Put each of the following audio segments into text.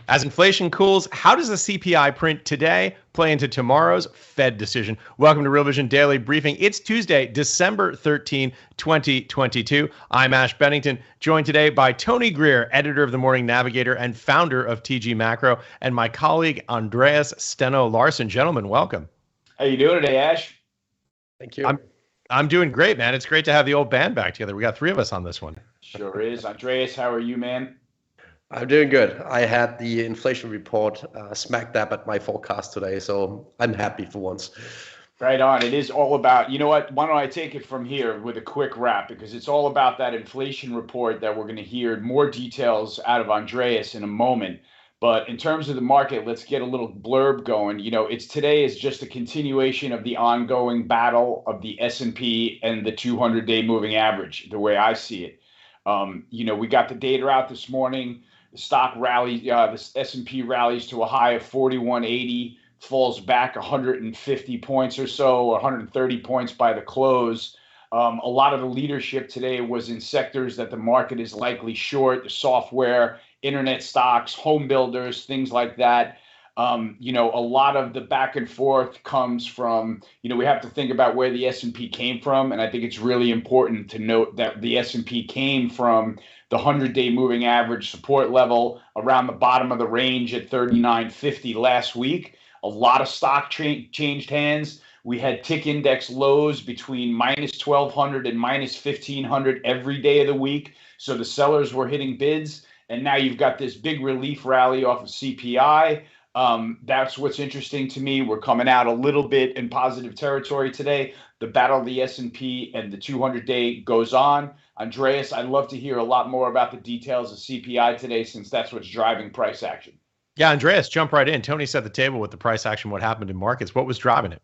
As inflation cools, how does the CPI print today play into tomorrow's Fed decision? Welcome to Real Vision Daily Briefing. It's Tuesday, December 13, 2022. I'm Ash Bennington, joined today by Tony Greer, editor of the Morning Navigator and founder of TG Macro, and my colleague Andreas Steno Larsen. Gentlemen, welcome. How you doing today, Ash? Thank you. I'm doing great, man. It's great to have the old band back together. We got three of us on this one. Sure is. Andreas, how are you, man? I'm doing good. I had the inflation report smack dab at my forecast today, so I'm happy for once. Right on. It is all about, you know what, why don't I take it from here with a quick wrap, because it's all about that inflation report that we're going to hear more details out of Andreas in a moment. But in terms of the market, let's get a little blurb going. You know, today is just a continuation of the ongoing battle of the S&P and the 200-day moving average, the way I see it. We got the data out this morning. The stock rally, the S&P rallies to a high of 4180, falls back 150 points or so, 130 points by the close. A lot of the leadership today was in sectors that the market is likely short: the software, internet stocks, home builders, things like that. A lot of the back and forth comes from, we have to think about where the S&P came from. And I think it's really important to note that the S&P came from the 100-day moving average support level around the bottom of the range at 39.50 last week. A lot of stock changed hands. We had tick index lows between minus 1,200 and minus 1,500 every day of the week. So the sellers were hitting bids. And now you've got this big relief rally off of CPI. That's what's interesting to me. We're coming out a little bit in positive territory today. The battle of the S&P and the 200-day goes on. Andreas, I'd love to hear a lot more about the details of CPI today, since that's what's driving price action. Yeah, Andreas, jump right in. Tony set the table with the price action, what happened in markets. What was driving it?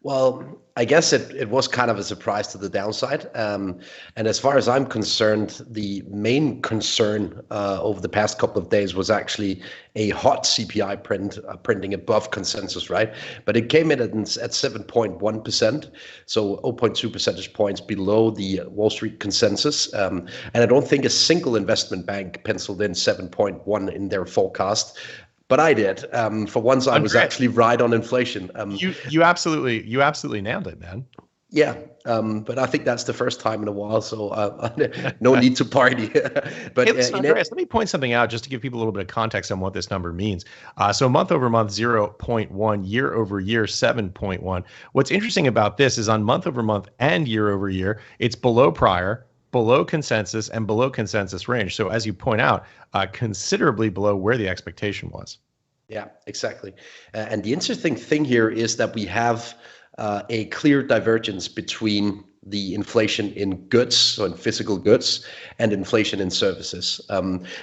Well, I guess it was kind of a surprise to the downside. And as far as I'm concerned, the main concern over the past couple of days was actually a hot CPI printing above consensus, right? But it came in at 7.1%, so 0.2 percentage points below the Wall Street consensus. And I don't think a single investment bank penciled in 7.1 in their forecast. But I did. For once, I was actually right on inflation. You absolutely nailed it, man. Yeah, but I think that's the first time in a while, so no need to party. But hey, listen, Andreas, let me point something out just to give people a little bit of context on what this number means. So month over month, 0.1, year over year, 7.1. What's interesting about this is on month over month and year over year, it's below prior, below consensus, and below consensus range. So as you point out, considerably below where the expectation was. Yeah, exactly. And the interesting thing here is that we have a clear divergence between the inflation in goods, so in physical goods, and inflation in services.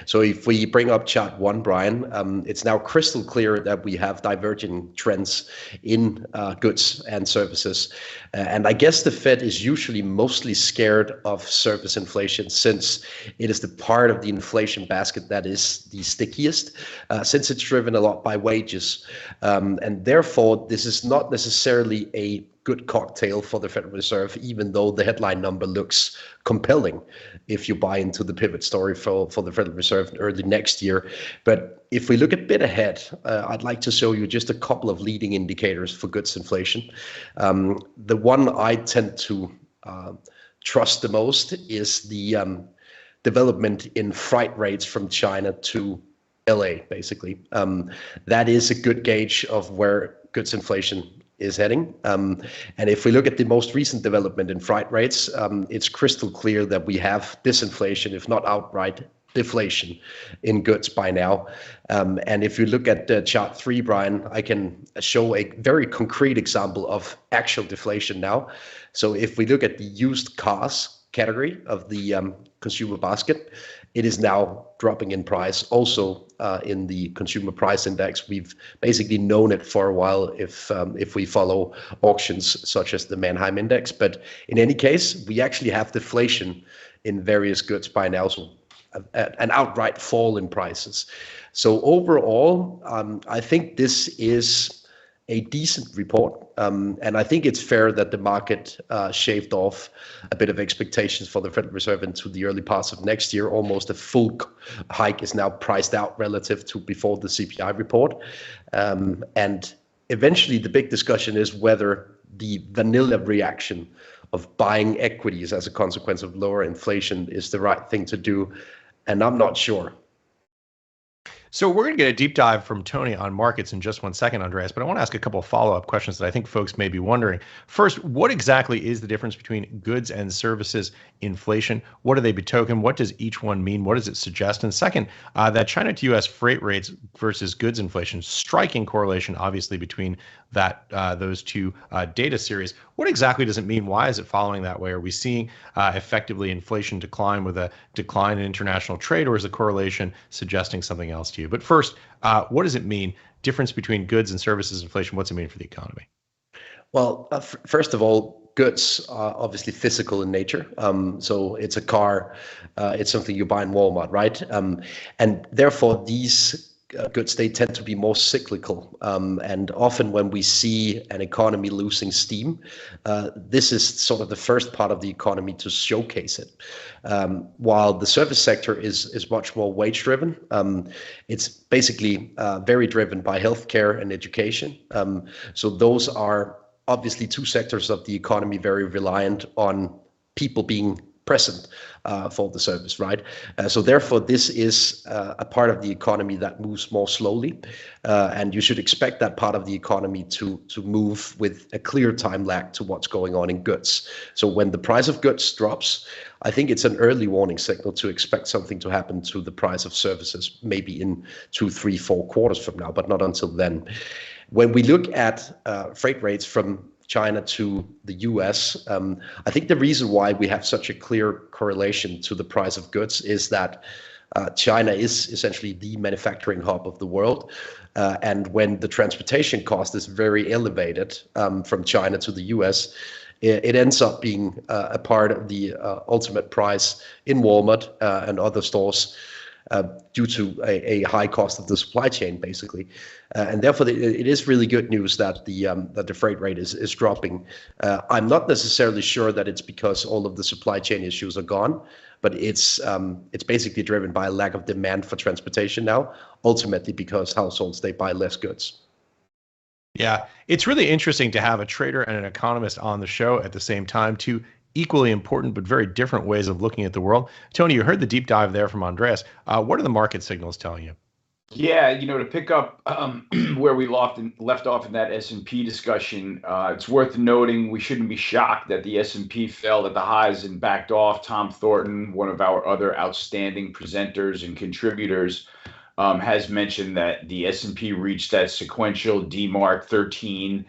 So if we bring up chart 1, Brian, it's now crystal clear that we have diverging trends in goods and services. And I guess the Fed is usually mostly scared of service inflation, since it is the part of the inflation basket that is the stickiest, since it's driven a lot by wages. And therefore, this is not necessarily a good cocktail for the Federal Reserve, even though the headline number looks compelling if you buy into the pivot story for the Federal Reserve early next year. But if we look a bit ahead, I'd like to show you just a couple of leading indicators for goods inflation. The one I tend to trust the most is the development in freight rates from China to LA, basically. That is a good gauge of where goods inflation is heading. And if we look at the most recent development in freight rates, it's crystal clear that we have disinflation, if not outright deflation, in goods by now. And if you look at chart 3, Brian, I can show a very concrete example of actual deflation now. So if we look at the used cars category of the consumer basket, it is now dropping in price. Also in the consumer price index, we've basically known it for a while if we follow auctions such as the Manheim index. But in any case, we actually have deflation in various goods by now, so an outright fall in prices. So overall, I think this is a decent report. And I think it's fair that the market shaved off a bit of expectations for the Federal Reserve into the early parts of next year. Almost a full hike is now priced out relative to before the CPI report. And eventually the big discussion is whether the vanilla reaction of buying equities as a consequence of lower inflation is the right thing to do. And I'm not sure. So we're going to get a deep dive from Tony on markets in just one second, Andreas, but I want to ask a couple of follow-up questions that I think folks may be wondering. First, what exactly is the difference between goods and services inflation? What do they betoken? What does each one mean? What does it suggest? And second, that China to U.S. freight rates versus goods inflation, striking correlation, obviously, between those two data series. What exactly does it mean? Why is it following that way? Are we seeing effectively inflation decline with a decline in international trade, or is the correlation suggesting something else to you? But first, what does it mean? Difference between goods and services inflation. What's it mean for the economy? Well, first of all, goods are obviously physical in nature. So it's a car, it's something you buy in Walmart, right? And therefore, these goods, they tend to be more cyclical. And often when we see an economy losing steam, this is sort of the first part of the economy to showcase it. While the service sector is much more wage driven, it's basically very driven by healthcare and education. So those are obviously two sectors of the economy very reliant on people being present for the service, right? So therefore, this is a part of the economy that moves more slowly, and you should expect that part of the economy to move with a clear time lag to what's going on in goods. So when the price of goods drops, I think it's an early warning signal to expect something to happen to the price of services, maybe in 2, 3, 4 quarters from now, but not until then. When we look at freight rates from China to the US, I think the reason why we have such a clear correlation to the price of goods is that China is essentially the manufacturing hub of the world. And when the transportation cost is very elevated from China to the US, it ends up being a part of the ultimate price in Walmart and other stores due to a high cost of the supply chain, basically. And therefore, it is really good news that the freight rate is dropping. I'm not necessarily sure that it's because all of the supply chain issues are gone, but it's basically driven by a lack of demand for transportation now, ultimately because households, they buy less goods. Yeah, it's really interesting to have a trader and an economist on the show at the same time, two equally important but very different ways of looking at the world. Tony, you heard the deep dive there from Andreas. What are the market signals telling you? Yeah, to pick up where we left off in that S&P discussion, it's worth noting we shouldn't be shocked that the S&P fell at the highs and backed off. Tom Thornton, one of our other outstanding presenters and contributors, has mentioned that the S&P reached that sequential DMARC 13,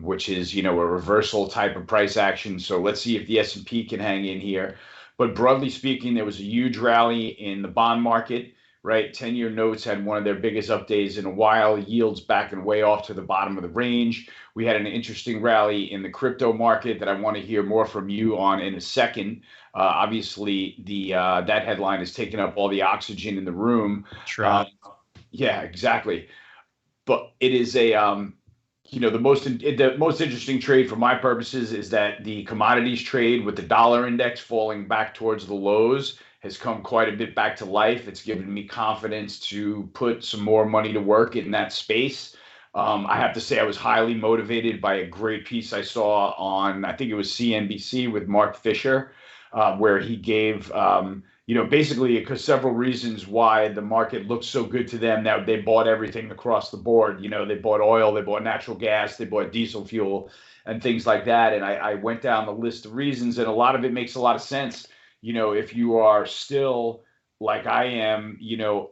which is, a reversal type of price action. So let's see if the S&P can hang in here. But broadly speaking, there was a huge rally in the bond market, right? 10-year notes had one of their biggest up days in a while. Yields backing way off to the bottom of the range. We had an interesting rally in the crypto market that I want to hear more from you on in a second. Obviously, that headline has taken up all the oxygen in the room. Sure. Yeah, exactly. But it is the most interesting trade for my purposes is that the commodities trade with the dollar index falling back towards the lows has come quite a bit back to life. It's given me confidence to put some more money to work in that space. I have to say I was highly motivated by a great piece I saw on, I think it was CNBC with Mark Fisher, where he gave, basically because several reasons why the market looks so good to them that they bought everything across the board. They bought oil, they bought natural gas, they bought diesel fuel and things like that. And I went down the list of reasons, and a lot of it makes a lot of sense. If you are still like I am,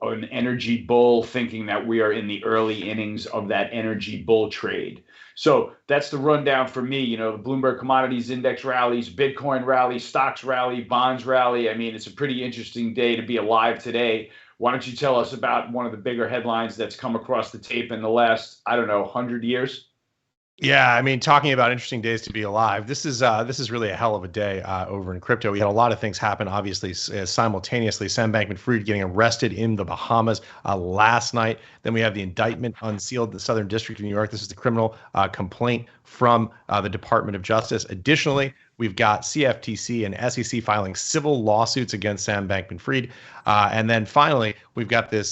an energy bull, thinking that we are in the early innings of that energy bull trade. So that's the rundown for me. The Bloomberg Commodities Index rallies, Bitcoin rallies, stocks rally, bonds rally. I mean, it's a pretty interesting day to be alive today. Why don't you tell us about one of the bigger headlines that's come across the tape in the last, 100 years? Yeah, I mean, talking about interesting days to be alive. This is really a hell of a day over in crypto. We had a lot of things happen, obviously, simultaneously. Sam Bankman-Fried getting arrested in the Bahamas last night. Then we have the indictment unsealed in the Southern District of New York. This is the criminal complaint from the Department of Justice. Additionally, we've got CFTC and SEC filing civil lawsuits against Sam Bankman-Fried. And then finally, we've got the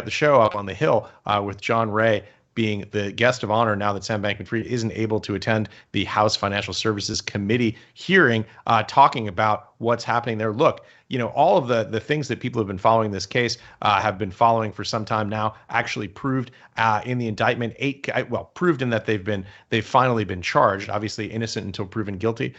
show up on the Hill with John Ray being the guest of honor now that Sam Bankman-Fried isn't able to attend the House Financial Services Committee hearing, talking about what's happening there. Look, all of the things that people have been following this case have been following for some time now, actually proved in the indictment. Proved in that they've finally been charged. Obviously innocent until proven guilty.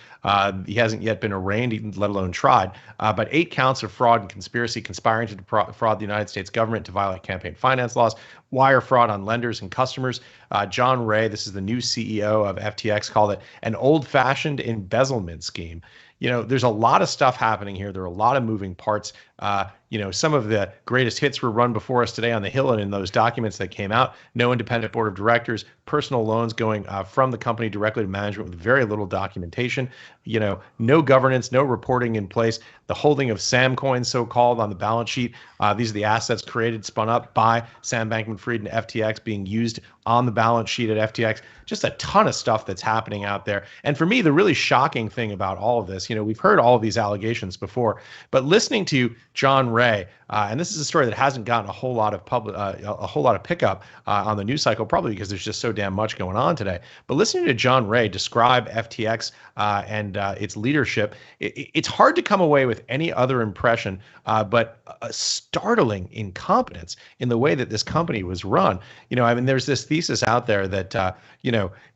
He hasn't yet been arraigned, even let alone tried. But 8 counts of fraud and conspiracy, conspiring to defraud the United States government to violate campaign finance laws, wire fraud on lenders and customers. John Ray, this is the new CEO of FTX, called it an old-fashioned embezzlement scheme. There's a lot of stuff happening here. There are a lot of moving parts. Some of the greatest hits were run before us today on the Hill and in those documents that came out. No independent board of directors, personal loans going from the company directly to management with very little documentation. No governance, no reporting in place. The holding of Sam coins, so-called, on the balance sheet. These are the assets created, spun up by Sam Bankman-Fried and FTX, being used on the balance sheet at FTX. Just a ton of stuff that's happening out there. And for me, the really shocking thing about all of this, we've heard all of these allegations before, but listening to John Ray, and this is a story that hasn't gotten a whole lot of pickup on the news cycle, probably because there's just so damn much going on today. But listening to John Ray describe FTX and its leadership, it's hard to come away with any other impression but a startling incompetence in the way that this company was run. There's this thesis out there that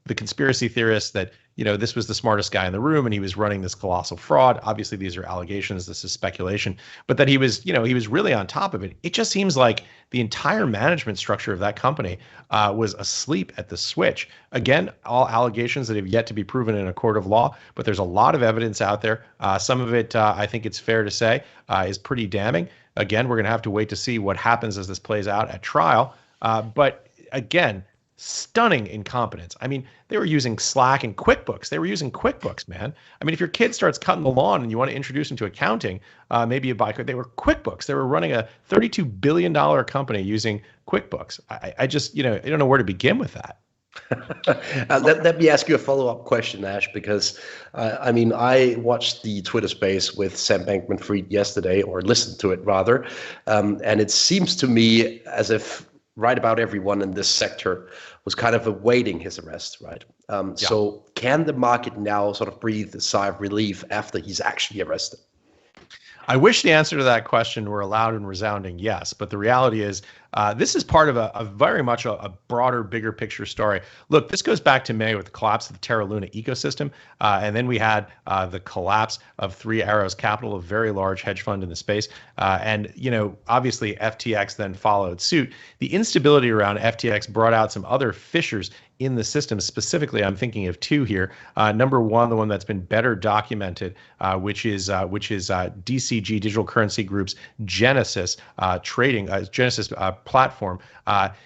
the conspiracy theorists that this was the smartest guy in the room and he was running this colossal fraud. Obviously, these are allegations. This is speculation, but that he was really on top of it. It just seems like the entire management structure of that company was asleep at the switch. Again, all allegations that have yet to be proven in a court of law, but there's a lot of evidence out there. Some of it, I think it's fair to say, is pretty damning. Again, we're going to have to wait to see what happens as this plays out at trial. But again, stunning incompetence. They were using Slack and QuickBooks. They were using QuickBooks, man. If your kid starts cutting the lawn and you want to introduce him to accounting, maybe you buy. They were QuickBooks. They were running a $32 billion company using QuickBooks. I just, I don't know where to begin with that. Let me ask you a follow-up question, Ash, because I watched the Twitter space with Sam Bankman-Fried yesterday, or listened to it rather, and it seems to me as if right about everyone in this sector was kind of awaiting his arrest, right? So can the market now sort of breathe a sigh of relief after he's actually arrested? I wish the answer to that question were a loud and resounding yes, but the reality is this is part of a very much a broader, bigger picture story. Look, this goes back to May with the collapse of the Terra Luna ecosystem, and then we had the collapse of Three Arrows Capital, a very large hedge fund in the space, and obviously FTX then followed suit. The instability around FTX brought out some other fissures in the system. Specifically, I'm thinking of 2 here. Number one, the one that's been better documented, which is DCG, Digital Currency Group's Genesis Genesis platform.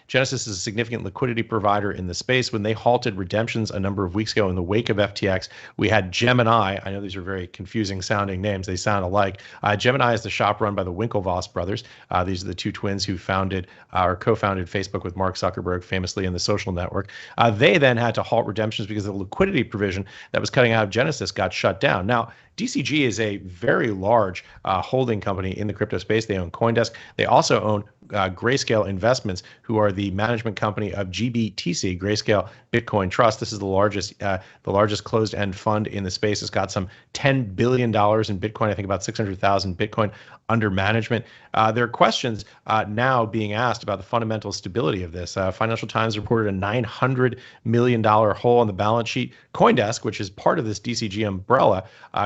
Genesis is a significant liquidity provider in the space. When they halted redemptions a number of weeks ago in the wake of FTX, we had Gemini. I know these are very confusing sounding names. They sound alike. Gemini is the shop run by the Winklevoss brothers. These are the 2 twins who founded or co-founded Facebook with Mark Zuckerberg, famously in the social network. They then had to halt redemptions because the liquidity provision that was cutting out of Genesis got shut down. Now, DCG is a very large holding company in the crypto space. They own CoinDesk. They also own Grayscale Investments, who are the management company of GBTC, Grayscale Bitcoin Trust. This is the largest closed-end fund in the space. It's got some $10 billion in Bitcoin. I think about 600,000 Bitcoin under management. There are questions now being asked about the fundamental stability of this. Financial Times reported a $900 million hole on the balance sheet. CoinDesk, which is part of this DCG umbrella,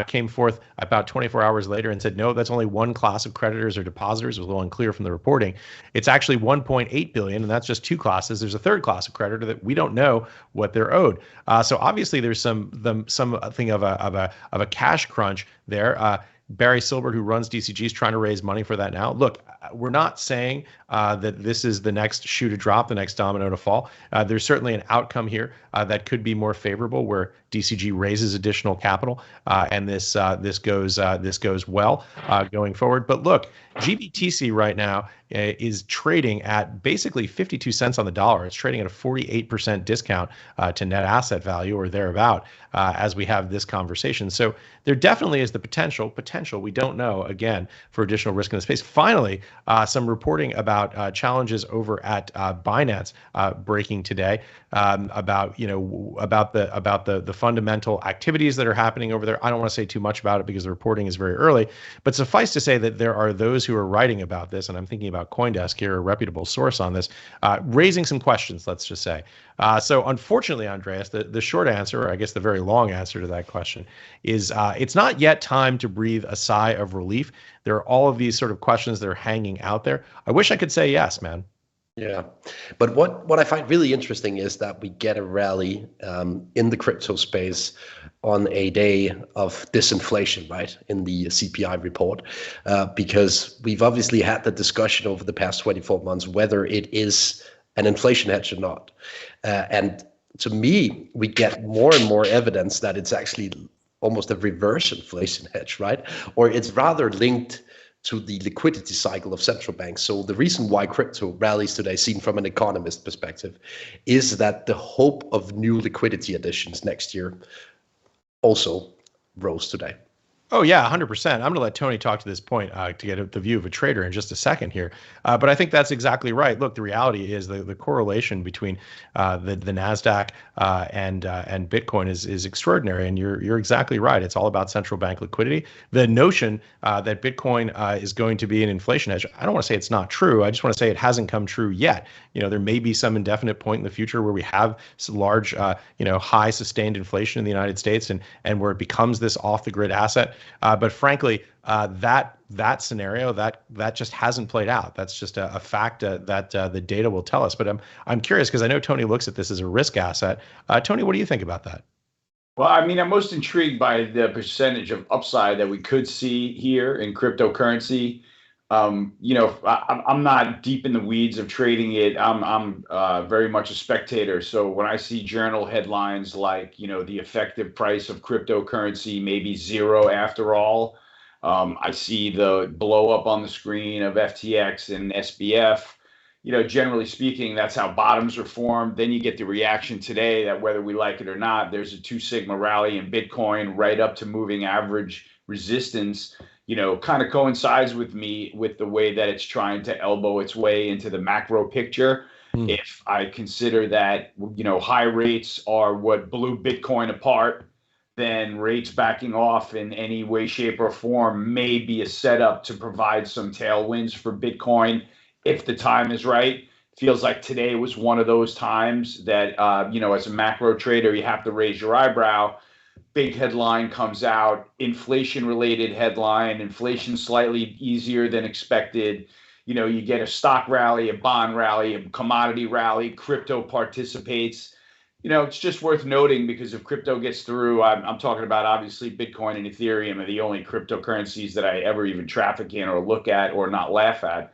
came forth about 24 hours later and said, no, that's only one class of creditors or depositors. It was a little unclear from the reporting. It's actually 1.8 billion, and that's just 2 classes. There's a third class of creditor that we don't know what they're owed. So obviously there's something of a cash crunch there. Barry Silbert, who runs DCG, is trying to raise money for that now. Look, we're not saying that this is the next shoe to drop, the next domino to fall. There's certainly an outcome here that could be more favorable, where DCG raises additional capital, and this goes well going forward. But look, GBTC right now is trading at basically 52 cents on the dollar. It's trading at a 48% discount to net asset value or thereabout as we have this conversation. So there definitely is the potential, we don't know, again, for additional risk in the space. Finally, some reporting about challenges over at Binance breaking today about the fundamental activities that are happening over there. I don't want to say too much about it because the reporting is very early, but suffice to say that there are those who are writing about this, and I'm thinking about CoinDesk here, a reputable source on this, raising some questions, let's just say. So unfortunately, Andreas, the short answer, or I guess the very long answer to that question is it's not yet time to breathe a sigh of relief. There are all of these sort of questions that are hanging out there. I wish I could say yes, man. Yeah, but what I find really interesting is that we get a rally in the crypto space on a day of disinflation, right, in the CPI report, because we've obviously had the discussion over the past 24 months whether it is an inflation hedge or not. And to me, we get more and more evidence that it's actually almost a reverse inflation hedge, right? Or it's rather linked to the liquidity cycle of central banks. So the reason why crypto rallies today, seen from an economist perspective, is that the hope of new liquidity additions next year also rose today. Oh, yeah, 100%. I'm going to let Tony talk to this point to get the view of a trader in just a second here. But I think that's exactly right. Look, the reality is the correlation between the NASDAQ and Bitcoin is extraordinary. And you're exactly right. It's all about central bank liquidity. The notion that Bitcoin is going to be an inflation hedge, I don't want to say it's not true. I just want to say it hasn't come true yet. There may be some indefinite point in the future where we have some large, high sustained inflation in the United States and where it becomes this off the grid asset. But frankly, that scenario that just hasn't played out. That's just a fact that the data will tell us. But I'm curious because I know Tony looks at this as a risk asset. Tony, what do you think about that? Well, I mean, I'm most intrigued by the percentage of upside that we could see here in cryptocurrency. I'm not deep in the weeds of trading it. I'm very much a spectator. So when I see journal headlines like, the effective price of cryptocurrency may be zero after all, I see the blow up on the screen of FTX and SBF. Generally speaking, that's how bottoms are formed. Then you get the reaction today that whether we like it or not, there's a 2 sigma rally in Bitcoin right up to moving average resistance. Kind of coincides with the way that it's trying to elbow its way into the macro picture. If I consider that, high rates are what blew Bitcoin apart, then rates backing off in any way, shape, or form may be a setup to provide some tailwinds for Bitcoin if the time is right. Feels like today was one of those times that, as a macro trader, you have to raise your eyebrow. Big headline comes out, inflation-related headline, inflation slightly easier than expected. You get a stock rally, a bond rally, a commodity rally, crypto participates. It's just worth noting because if crypto gets through, I'm talking about obviously Bitcoin and Ethereum are the only cryptocurrencies that I ever even traffic in or look at or not laugh at.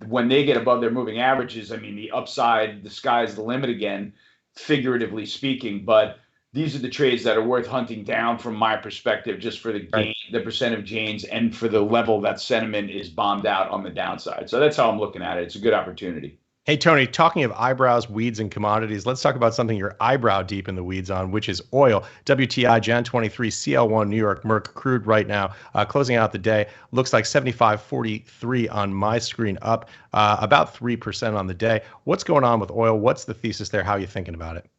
When they get above their moving averages, I mean, the upside, the sky's the limit again, figuratively speaking. But these are the trades that are worth hunting down from my perspective, just for the gain, the percent of gains, and for the level that sentiment is bombed out on the downside. So that's how I'm looking at it. It's a good opportunity. Hey, Tony, talking of eyebrows, weeds, and commodities, let's talk about something you're eyebrow deep in the weeds on, which is oil. WTI Jan 23 CL1 New York Merc crude right now, closing out the day. Looks like 75.43 on my screen, up about 3% on the day. What's going on with oil? What's the thesis there? How are you thinking about it?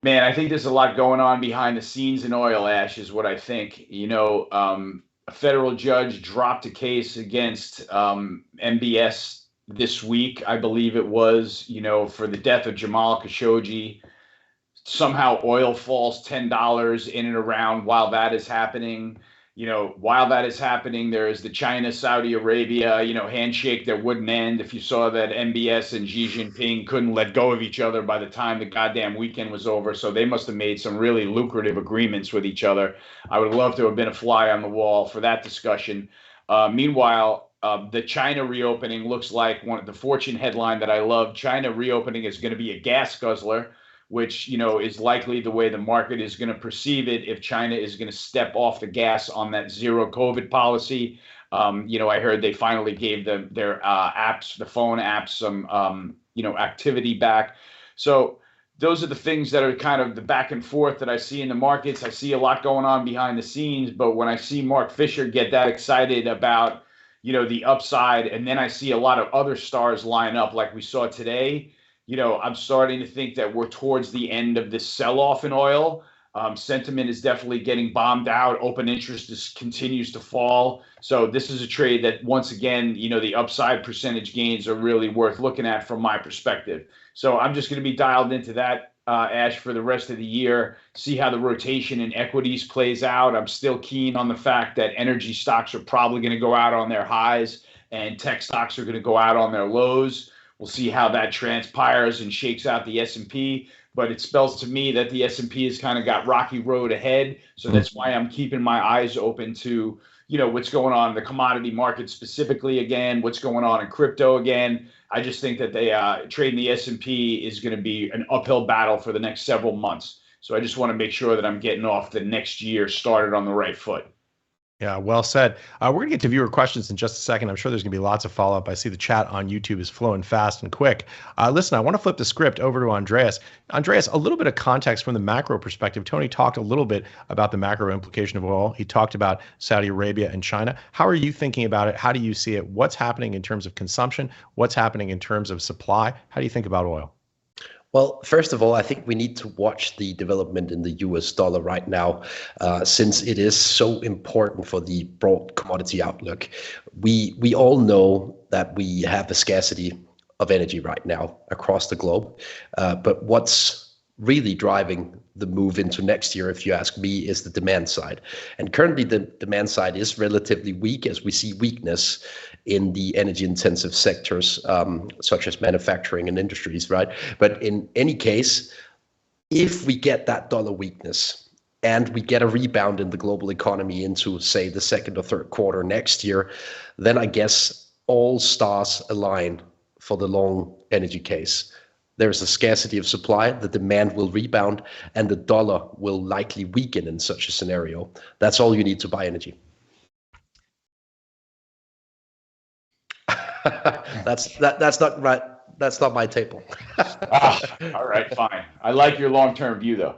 Man, I think there's a lot going on behind the scenes in oil, Ash, is what I think. A federal judge dropped a case against MBS this week, I believe it was, for the death of Jamal Khashoggi. Somehow oil falls $10 in and around while that is happening. While that is happening, there is the China, Saudi Arabia, handshake that wouldn't end. If you saw that MBS and Xi Jinping couldn't let go of each other by the time the goddamn weekend was over. So they must have made some really lucrative agreements with each other. I would love to have been a fly on the wall for that discussion. Meanwhile, the China reopening looks like the Fortune headline that I love. China reopening is going to be a gas guzzler, which is likely the way the market is going to perceive it if China is going to step off the gas on that zero COVID policy. I heard they finally gave their apps, the phone apps, some activity back. So those are the things that are kind of the back and forth that I see in the markets. I see a lot going on behind the scenes, but when I see Mark Fisher get that excited about the upside, and then I see a lot of other stars line up like we saw today, I'm starting to think that we're towards the end of this sell-off in oil. Sentiment is definitely getting bombed out. Open interest continues to fall. So this is a trade that, once again, the upside percentage gains are really worth looking at from my perspective. So I'm just going to be dialed into that, Ash, for the rest of the year, see how the rotation in equities plays out. I'm still keen on the fact that energy stocks are probably going to go out on their highs and tech stocks are going to go out on their lows. We'll see how that transpires and shakes out the S&P, but it spells to me that the S&P has kind of got rocky road ahead. So that's why I'm keeping my eyes open to, what's going on in the commodity market specifically again, what's going on in crypto again. I just think that trading the S&P is going to be an uphill battle for the next several months. So I just want to make sure that I'm getting off the next year started on the right foot. Yeah, well said. We're going to get to viewer questions in just a second. I'm sure there's going to be lots of follow-up. I see the chat on YouTube is flowing fast and quick. Listen, I want to flip the script over to Andreas. Andreas, a little bit of context from the macro perspective. Tony talked a little bit about the macro implication of oil. He talked about Saudi Arabia and China. How are you thinking about it? How do you see it? What's happening in terms of consumption? What's happening in terms of supply? How do you think about oil? Well, first of all, I think we need to watch the development in the US dollar right now, since it is so important for the broad commodity outlook. We all know that we have a scarcity of energy right now across the globe, but what's really driving the move into next year, if you ask me, is the demand side. And currently the demand side is relatively weak as we see weakness in the energy intensive sectors, such as manufacturing and industries, right? But in any case, if we get that dollar weakness and we get a rebound in the global economy into, say, the second or third quarter next year, then I guess all stars align for the long energy case. There's a scarcity of supply, the demand will rebound, and the dollar will likely weaken in such a scenario. That's all you need to buy energy. That's not right. That's not my table. All right, fine. I like your long-term view, though.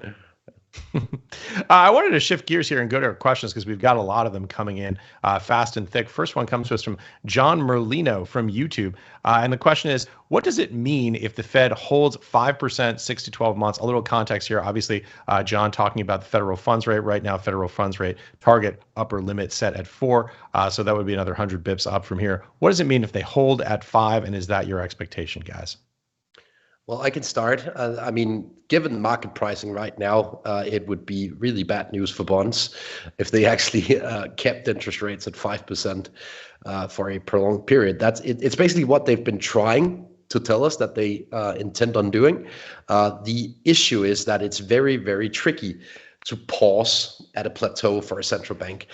I wanted to shift gears here and go to our questions because we've got a lot of them coming in fast and thick. First one comes to us from John Merlino from YouTube. And the question is, what does it mean if the Fed holds 5% 6 to 12 months? A little context here. Obviously, John talking about the federal funds rate right now, federal funds rate target upper limit set at 4. So that would be another 100 bips up from here. What does it mean if they hold at 5? And is that your expectation, guys? Well, I can start. I mean, given market pricing right now, it would be really bad news for bonds if they actually kept interest rates at 5% for a prolonged period. It's basically what they've been trying to tell us that they intend on doing. The issue is that it's very, very tricky to pause at a plateau for a central bank.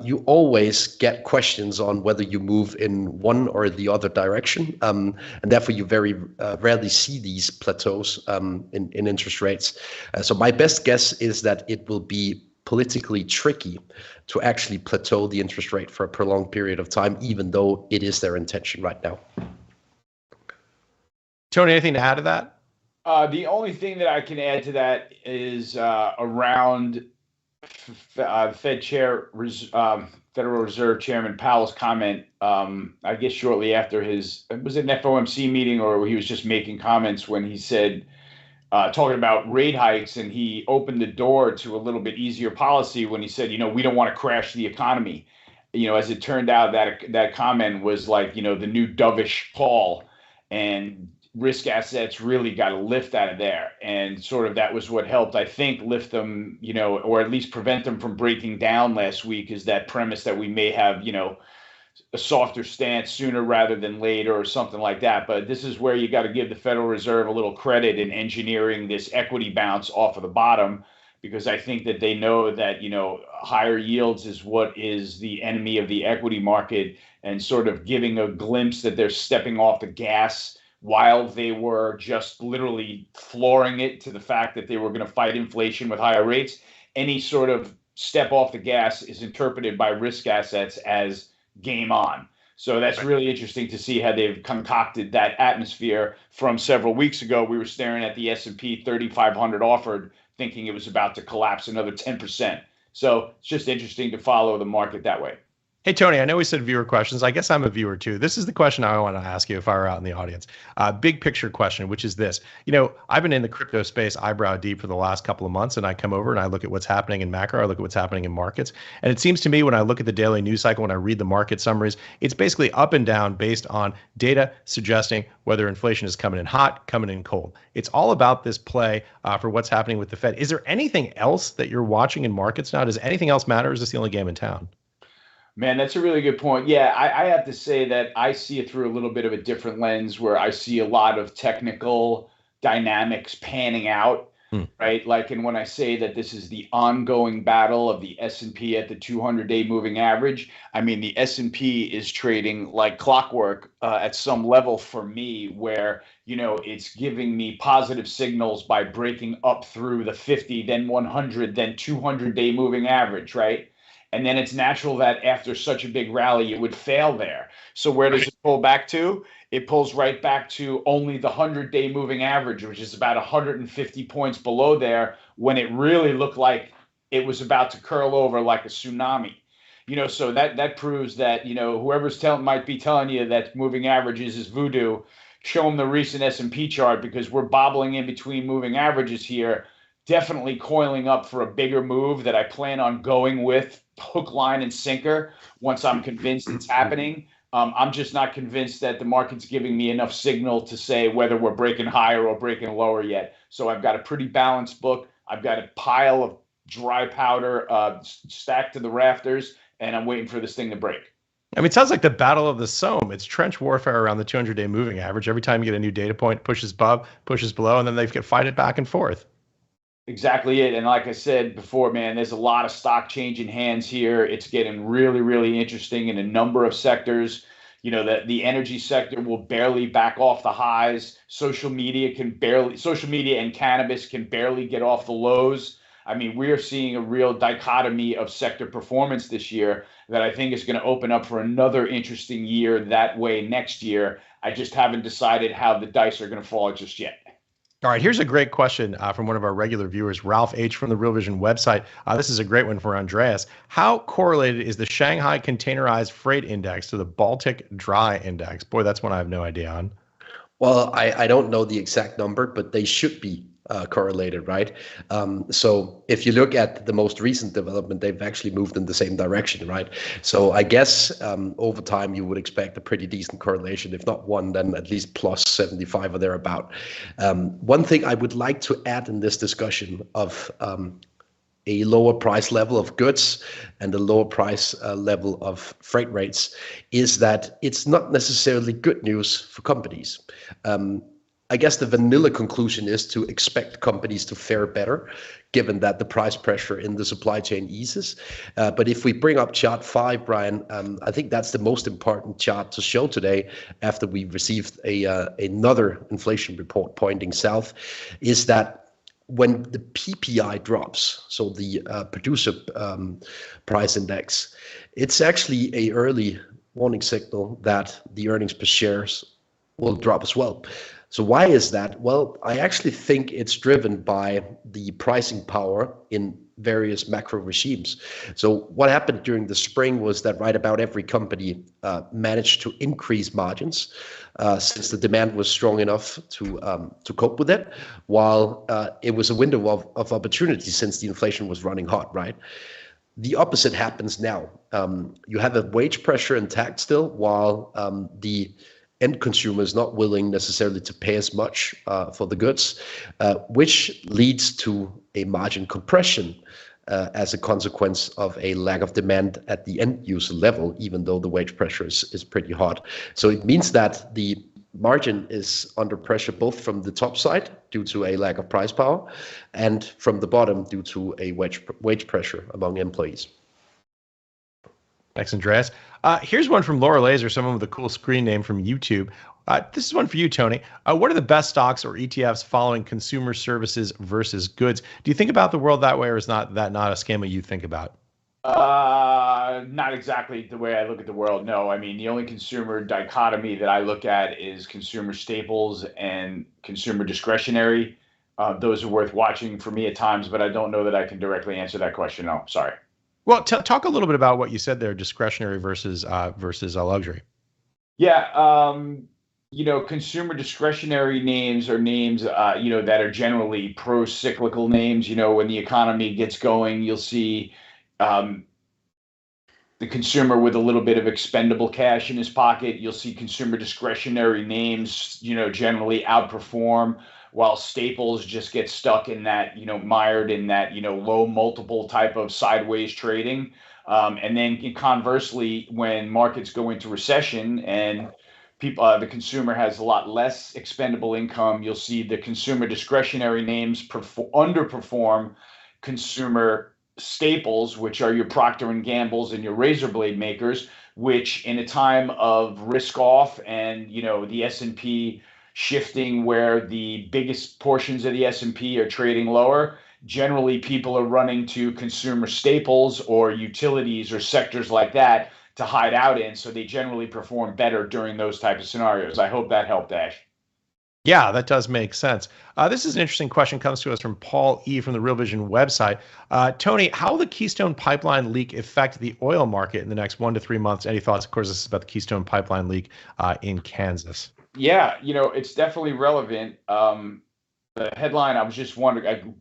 You always get questions on whether you move in one or the other direction, and therefore you very rarely see these plateaus in interest rates. So my best guess is that it will be politically tricky to actually plateau the interest rate for a prolonged period of time, even though it is their intention right now. Tony, anything to add to that? The only thing that I can add to that is around Fed Chair, Federal Reserve Chairman Powell's comment, I guess shortly after was it an FOMC meeting or he was just making comments when he said, talking about rate hikes, and he opened the door to a little bit easier policy when he said, we don't want to crash the economy. As it turned out, that comment was like, the new dovish Paul. And risk assets really got a lift out of there. And sort of that was what helped, I think, lift them, or at least prevent them from breaking down last week, is that premise that we may have, a softer stance sooner rather than later or something like that. But this is where you got to give the Federal Reserve a little credit in engineering this equity bounce off of the bottom, because I think that they know that, higher yields is what is the enemy of the equity market, and sort of giving a glimpse that they're stepping off the gas while they were just literally flooring it to the fact that they were going to fight inflation with higher rates. Any sort of step off the gas is interpreted by risk assets as game on. So that's really interesting to see how they've concocted that atmosphere. From several weeks ago, we were staring at the S&P 3,500 offered, thinking it was about to collapse another 10%. So it's just interesting to follow the market that way. Hey, Tony, I know we said viewer questions. I guess I'm a viewer too. This is the question I want to ask you if I were out in the audience. Big picture question, which is this. I've been in the crypto space eyebrow deep for the last couple of months, and I come over and I look at what's happening in macro. I look at what's happening in markets. And it seems to me when I look at the daily news cycle, when I read the market summaries, it's basically up and down based on data suggesting whether inflation is coming in hot, coming in cold. It's all about this play for what's happening with the Fed. Is there anything else that you're watching in markets now? Does anything else matter? Or is this the only game in town? Man, that's a really good point. Yeah, I have to say that I see it through a little bit of a different lens, where I see a lot of technical dynamics panning out, right? Like, and when I say that this is the ongoing battle of the S&P at the 200-day moving average, I mean, the S&P is trading like clockwork at some level for me, where, it's giving me positive signals by breaking up through the 50, then 100, then 200-day moving average, right? And then it's natural that after such a big rally, it would fail there. So where does it pull back to? It pulls right back to only the 100-day moving average, which is about 150 points below there, when it really looked like it was about to curl over like a tsunami. So that proves that, whoever's might be telling you that moving averages is voodoo, show them the recent S&P chart, because we're bobbling in between moving averages here, definitely coiling up for a bigger move that I plan on going with hook, line, and sinker once I'm convinced it's happening. I'm just not convinced that the market's giving me enough signal to say whether we're breaking higher or breaking lower yet. So I've got a pretty balanced book. I've got a pile of dry powder stacked to the rafters, and I'm waiting for this thing to break. I mean, it sounds like the battle of the Somme. It's trench warfare around the 200-day moving average. Every time you get a new data point, pushes above, pushes below, and then they can fight it back and forth. Exactly it. And like I said before, man, there's a lot of stock changing hands here. It's getting really, really interesting in a number of sectors. That the energy sector will barely back off the highs. Social media and cannabis can barely get off the lows. I mean, we're seeing a real dichotomy of sector performance this year that I think is going to open up for another interesting year that way next year. I just haven't decided how the dice are going to fall just yet. All right, here's a great question from one of our regular viewers, Ralph H. from the Real Vision website. This is a great one for Andreas. How correlated is the Shanghai Containerized Freight Index to the Baltic Dry Index? Boy, that's one I have no idea on. Well, I don't know the exact number, but they should be correlated, right? So if you look at the most recent development, they've actually moved in the same direction, right? So I guess over time you would expect a pretty decent correlation. If not one, then at least plus 75 or thereabout. One thing I would like to add in this discussion of a lower price level of goods and a lower price level of freight rates is that it's not necessarily good news for companies. I guess the vanilla conclusion is to expect companies to fare better, given that the price pressure in the supply chain eases. But if we bring up chart 5, Brian, I think that's the most important chart to show today after we received another inflation report pointing south, is that when the PPI drops, so the producer price index, it's actually an early warning signal that the earnings per shares will drop as well. So why is that? Well, I actually think it's driven by the pricing power in various macro regimes. So what happened during the spring was that right about every company managed to increase margins since the demand was strong enough to cope with it, while it was a window of opportunity since the inflation was running hot, right? The opposite happens now. You have a wage pressure intact still, while the end consumer is not willing necessarily to pay as much for the goods, which leads to a margin compression as a consequence of a lack of demand at the end user level, even though the wage pressure is pretty hot. So it means that the margin is under pressure both from the top side due to a lack of price power and from the bottom due to a wage pressure among employees. Thanks, Andreas. Here's one from Laura Laser, someone with a cool screen name from YouTube. This is one for you, Tony. What are the best stocks or ETFs following consumer services versus goods? Do you think about the world that way, or is that not a schema you think about? Not exactly the way I look at the world. No, I mean, the only consumer dichotomy that I look at is consumer staples and consumer discretionary. Those are worth watching for me at times, but I don't know that I can directly answer that question. No, sorry. Well, talk a little bit about what you said there, discretionary versus luxury. Yeah, consumer discretionary names are names, that are generally pro-cyclical names. When the economy gets going, you'll see the consumer with a little bit of expendable cash in his pocket. You'll see consumer discretionary names, generally outperform, while staples just get stuck in that, mired in that, low multiple type of sideways trading. And then conversely, when markets go into recession and the consumer has a lot less expendable income, you'll see the consumer discretionary names underperform consumer staples, which are your Procter and Gamble's and your razor blade makers, which in a time of risk off and the S&P shifting where the biggest portions of the S&P are trading lower, generally people are running to consumer staples or utilities or sectors like that to hide out in, so they generally perform better during those types of scenarios. I hope that helped, Ash. Yeah, that does make sense. This is an interesting question, comes to us from Paul E. from the Real Vision website. Tony, how will the Keystone Pipeline leak affect the oil market in the next 1 to 3 months? Any thoughts? Of course, this is about the Keystone Pipeline leak in Kansas. Yeah, it's definitely relevant. The headline I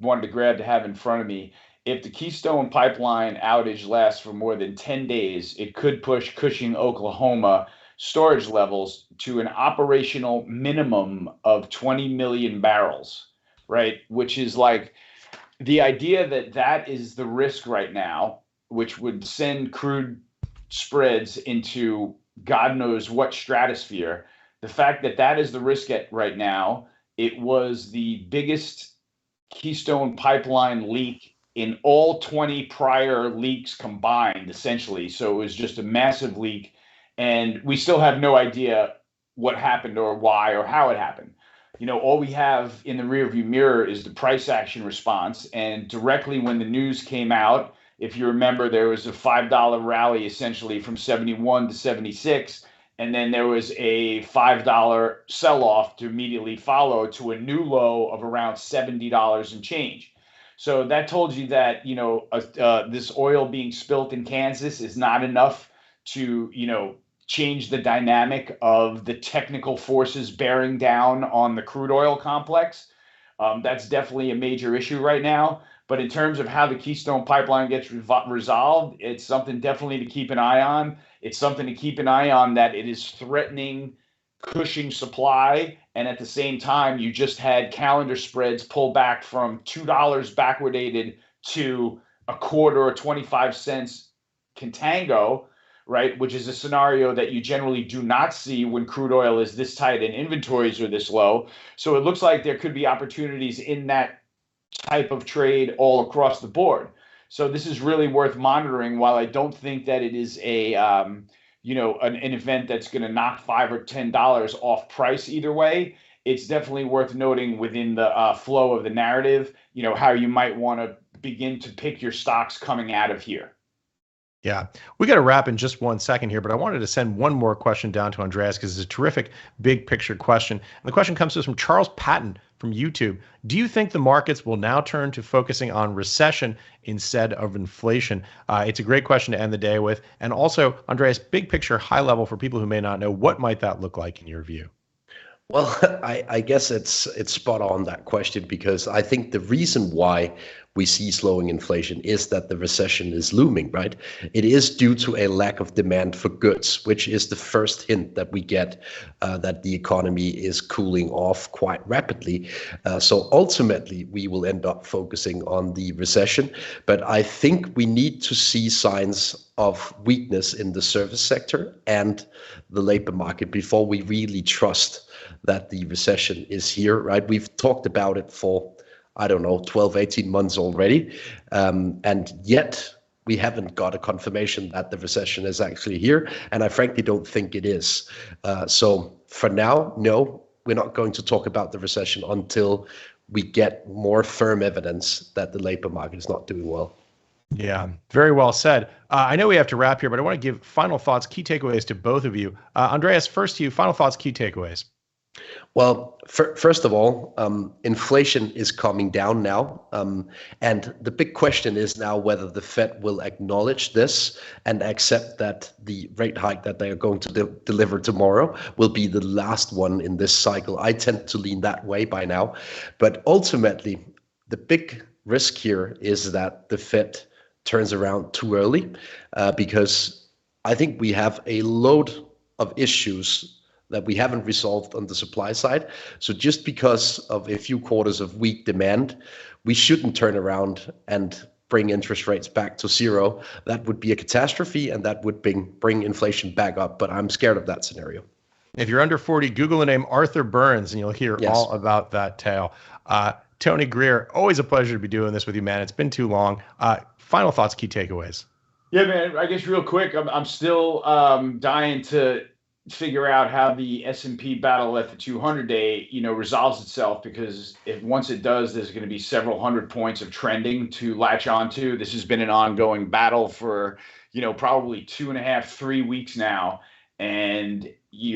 wanted to grab to have in front of me. If the Keystone Pipeline outage lasts for more than 10 days, it could push Cushing, Oklahoma storage levels to an operational minimum of 20 million barrels, right? Which is like the idea that is the risk right now, which would send crude spreads into God knows what stratosphere. The fact that is the risk right now, it was the biggest Keystone Pipeline leak in all 20 prior leaks combined, essentially. So it was just a massive leak. And we still have no idea what happened or why or how it happened. All we have in the rearview mirror is the price action response. And directly when the news came out, if you remember, there was a $5 rally essentially from 71 to 76. And then there was a $5 sell-off to immediately follow to a new low of around $70 and change. So that told you that, this oil being spilt in Kansas is not enough to, change the dynamic of the technical forces bearing down on the crude oil complex. That's definitely a major issue right now. But in terms of how the Keystone Pipeline gets resolved, it's something definitely to keep an eye on. It's something to keep an eye on that it is threatening Cushing supply. And at the same time, you just had calendar spreads pull back from $2 backwardated to a quarter or 25 cents contango, right? Which is a scenario that you generally do not see when crude oil is this tight and inventories are this low. So it looks like there could be opportunities in that type of trade all across the board. So this is really worth monitoring. While I don't think that it is an event that's going to knock $5 or $10 off price either way, it's definitely worth noting within the flow of the narrative, how you might want to begin to pick your stocks coming out of here. Yeah, we got to wrap in just 1 second here, but I wanted to send one more question down to Andreas because it's a terrific big picture question. And the question comes to us from Charles Patton from YouTube. Do you think the markets will now turn to focusing on recession instead of inflation? It's a great question to end the day with. And also, Andreas, big picture, high level for people who may not know, what might that look like in your view? Well, I guess it's spot on, that question, because I think the reason why we see slowing inflation is that the recession is looming, right? It is due to a lack of demand for goods, which is the first hint that we get that the economy is cooling off quite rapidly. So ultimately, we will end up focusing on the recession. But I think we need to see signs of weakness in the service sector and the labor market before we really trust that the recession is here, right? We've talked about it for, I don't know, 12, 18 months already. And yet we haven't got a confirmation that the recession is actually here. And I frankly don't think it is. So for now, no, we're not going to talk about the recession until we get more firm evidence that the labor market is not doing well. Yeah, very well said. I know we have to wrap here, but I want to give final thoughts, key takeaways to both of you. Andreas, first to you, final thoughts, key takeaways. Well, first of all, inflation is coming down now. And the big question is now whether the Fed will acknowledge this and accept that the rate hike that they are going to deliver tomorrow will be the last one in this cycle. I tend to lean that way by now. But ultimately, the big risk here is that the Fed turns around too early, because I think we have a load of issues that we haven't resolved on the supply side. So just because of a few quarters of weak demand, we shouldn't turn around and bring interest rates back to zero. That would be a catastrophe, and that would bring inflation back up. But I'm scared of that scenario. If you're under 40, Google the name Arthur Burns, and you'll hear all about that tale. Tony Greer, always a pleasure to be doing this with you, man. It's been too long. Final thoughts, key takeaways. Yeah, man, I guess real quick, I'm still dying to figure out how the S&P battle at the 200-day, resolves itself, because if once it does, there's going to be several hundred points of trending to latch onto. This has been an ongoing battle for, probably 2.5, 3 weeks now. And,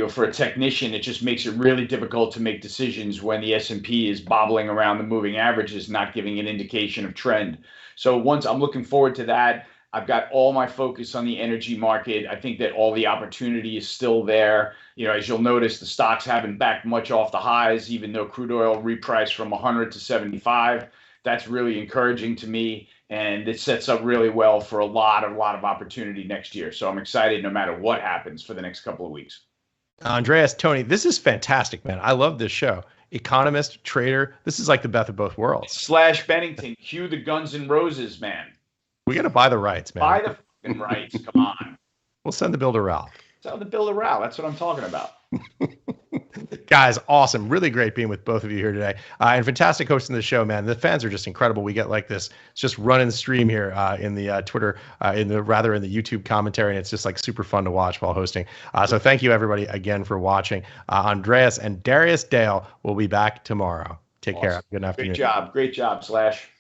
for a technician, it just makes it really difficult to make decisions when the S&P is bobbling around the moving averages, not giving an indication of trend. So once I'm looking forward to that, I've got all my focus on the energy market. I think that all the opportunity is still there. As you'll notice, the stocks haven't backed much off the highs, even though crude oil repriced from 100 to 75. That's really encouraging to me, and it sets up really well for a lot of opportunity next year. So I'm excited no matter what happens for the next couple of weeks. Andreas, Tony, this is fantastic, man. I love this show. Economist, trader, this is like the best of both worlds. / Bennington, cue the Guns N' Roses, man. We got to buy the rights, man. Buy the fucking rights. Come on. We'll send the bill to Ralph. Send the bill to Ralph. That's what I'm talking about. Guys, awesome. Really great being with both of you here today. And fantastic hosting the show, man. The fans are just incredible. We get like this. It's just running stream here in the Twitter, in the YouTube commentary. And it's just like super fun to watch while hosting. So thank you, everybody, again for watching. Andreas and Darius Dale will be back tomorrow. Take care. Good afternoon. Great job. Great job, /